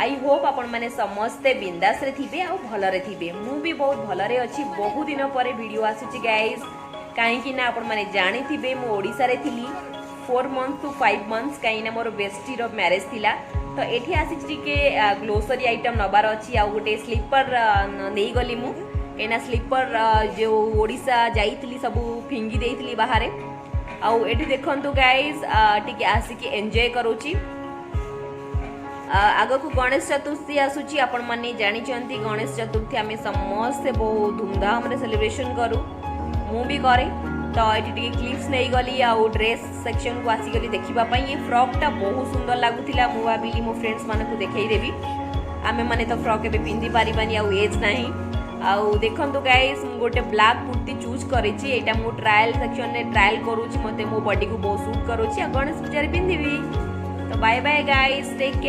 I hope आपण मैंने समस्ते बिंदास रे थिबे आ भलरे थिबे। मु भी बहुत भलरे अच्छी। बहुत दिन पर वीडियो आसुची गाइस, कहीं ना आपण मैंने जानी थिबे मु ओडिसा रे थिली 4 मंथ टू 5 मंथ्स, कहीं ना मोर बेस्टी रो मैरिज थिला। तो एठी आसी टिके ग्लोसरी आइटम नबार अच्छी। आ गोटे स्लीपर नहीं गली मु, कहीं स्लीपर जो ओडिशा जाइथिली सब फिंगी देइथिली बाहरे। आउ एठी देखंतु गाइस टिके आसिकी एंजॉय करूची। आग को गणेश चतुर्थी आसूची। आपण माने जानी चंती गणेश चतुर्थी आमे समस्त बहुत धूमधाम रे सेलिब्रेशन करू, मु भी करे। तो ये टिके क्लिप्स नहीं गली आ ड्रेस सेक्शन को आसी गली देखिबा पई। ये फ्रॉक टा बहुत सुंदर लागुथिला। मु भाबिली मो फ्रेंड्स माने को देखाई देबी। आमे माने तो फ्रॉक एबे पिंदी पारिबानी आ एज नाही। आउ देखंतु गाइस मु गोटे ब्लैक कुर्ती चूज करेची। एटा मु ट्रायल सेक्शन ने ट्रायल करूची, मते मो बॉडी को बहुत सूट करूची आ गणेश पूजा रे पिंदीबी। तो bye bye guys, take care.